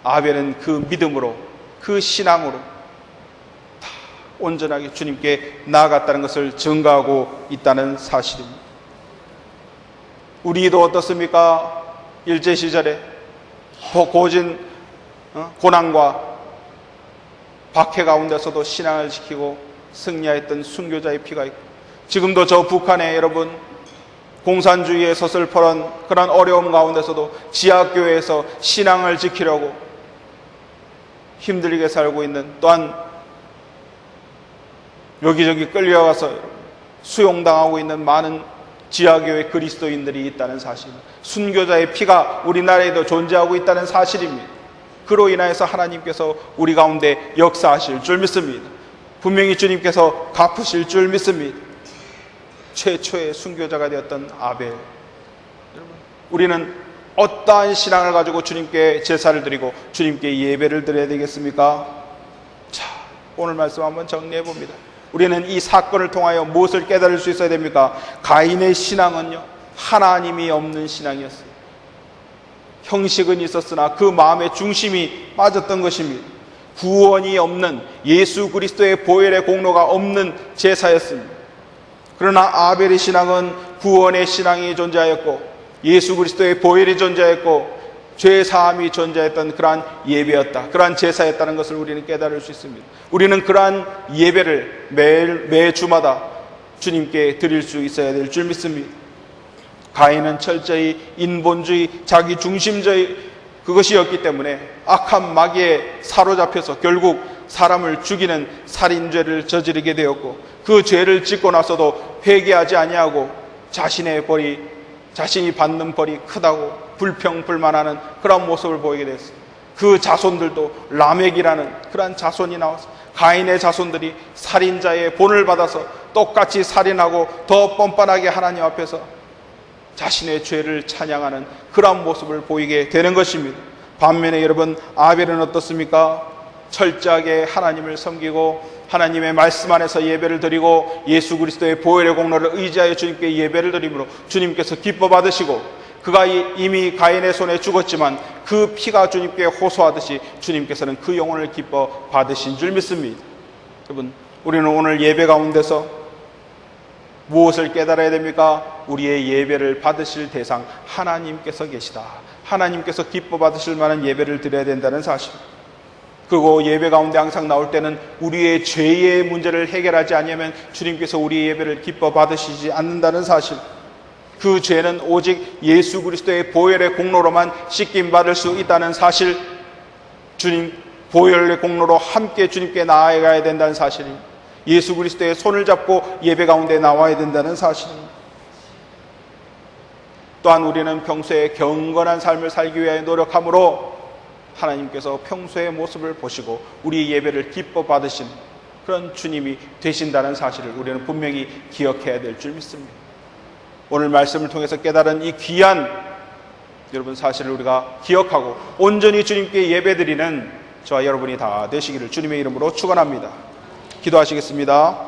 아벨은 그 믿음으로 그 신앙으로 다 온전하게 주님께 나아갔다는 것을 증거하고 있다는 사실입니다. 우리도 어떻습니까? 일제시절에 고진 고난과 박해 가운데서도 신앙을 지키고 승리했던 순교자의 피가 있고 지금도 저 북한에 여러분 공산주의의 서슬퍼런 그런 어려움 가운데서도 지하교회에서 신앙을 지키려고 힘들게 살고 있는 또한 여기저기 끌려가서 수용당하고 있는 많은 지하교회 그리스도인들이 있다는 사실, 순교자의 피가 우리나라에도 존재하고 있다는 사실입니다. 그로 인하여서 하나님께서 우리 가운데 역사하실 줄 믿습니다. 분명히 주님께서 갚으실 줄 믿습니다. 최초의 순교자가 되었던 아벨, 여러분, 우리는 어떠한 신앙을 가지고 주님께 제사를 드리고 주님께 예배를 드려야 되겠습니까? 자, 오늘 말씀 한번 정리해 봅니다. 우리는 이 사건을 통하여 무엇을 깨달을 수 있어야 됩니까? 가인의 신앙은요, 하나님이 없는 신앙이었어요. 형식은 있었으나 그 마음의 중심이 빠졌던 것입니다. 구원이 없는, 예수 그리스도의 보혈의 공로가 없는 제사였습니다. 그러나 아벨의 신앙은 구원의 신앙이 존재하였고 예수 그리스도의 보혈이 존재했고 죄 사함이 존재했던 그러한 예배였다, 그러한 제사였다는 것을 우리는 깨달을 수 있습니다. 우리는 그러한 예배를 매 주마다 주님께 드릴 수 있어야 될 줄 믿습니다. 가인은 철저히 인본주의, 자기 중심주의 그것이었기 때문에 악한 마귀에 사로잡혀서 결국 사람을 죽이는 살인죄를 저지르게 되었고 그 죄를 짓고 나서도 회개하지 아니하고 자신이 받는 벌이 크다고 불평불만하는 그런 모습을 보이게 됐어요. 그 자손들도 라멕이라는 그런 자손이 나와서 가인의 자손들이 살인자의 본을 받아서 똑같이 살인하고 더 뻔뻔하게 하나님 앞에서 자신의 죄를 찬양하는 그런 모습을 보이게 되는 것입니다. 반면에 여러분, 아벨은 어떻습니까? 철저하게 하나님을 섬기고 하나님의 말씀 안에서 예배를 드리고 예수 그리스도의 보혈의 공로를 의지하여 주님께 예배를 드림으로 주님께서 기뻐 받으시고, 그가 이미 가인의 손에 죽었지만 그 피가 주님께 호소하듯이 주님께서는 그 영혼을 기뻐 받으신 줄 믿습니다. 여러분, 우리는 오늘 예배 가운데서 무엇을 깨달아야 됩니까? 우리의 예배를 받으실 대상 하나님께서 계시다. 하나님께서 기뻐 받으실 만한 예배를 드려야 된다는 사실. 그리고 예배 가운데 항상 나올 때는 우리의 죄의 문제를 해결하지 않으면 주님께서 우리의 예배를 기뻐 받으시지 않는다는 사실. 그 죄는 오직 예수 그리스도의 보혈의 공로로만 씻김 받을 수 있다는 사실. 주님 보혈의 공로로 함께 주님께 나아가야 된다는 사실입니다. 예수 그리스도의 손을 잡고 예배 가운데 나와야 된다는 사실입니다. 또한 우리는 평소에 경건한 삶을 살기 위해 노력함으로 하나님께서 평소의 모습을 보시고 우리 예배를 기뻐 받으신 그런 주님이 되신다는 사실을 우리는 분명히 기억해야 될 줄 믿습니다. 오늘 말씀을 통해서 깨달은 이 귀한 여러분 사실을 우리가 기억하고 온전히 주님께 예배드리는 저와 여러분이 다 되시기를 주님의 이름으로 축원합니다. 기도하시겠습니다.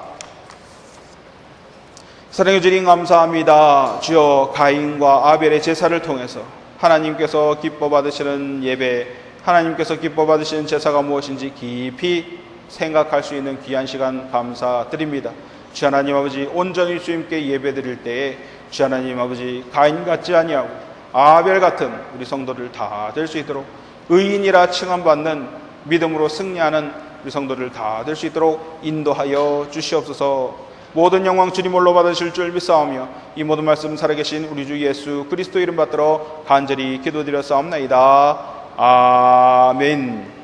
사랑해 주님 감사합니다. 주여, 가인과 아벨의 제사를 통해서 하나님께서 기뻐 받으시는 예배, 하나님께서 기뻐 받으시는 제사가 무엇인지 깊이 생각할 수 있는 귀한 시간 감사드립니다. 주 하나님 아버지, 온전히 주님께 예배드릴 때에 주 하나님 아버지, 가인 같지 아니하고 아벨 같은 우리 성도들 다 될 수 있도록, 의인이라 칭함받는 믿음으로 승리하는 우리 성도들 다 될 수 있도록 인도하여 주시옵소서. 모든 영광 주님 홀로 받으실 줄 믿사오며 이 모든 말씀 살아계신 우리 주 예수 그리스도 이름 받들어 간절히 기도드렸사옵나이다. 아멘.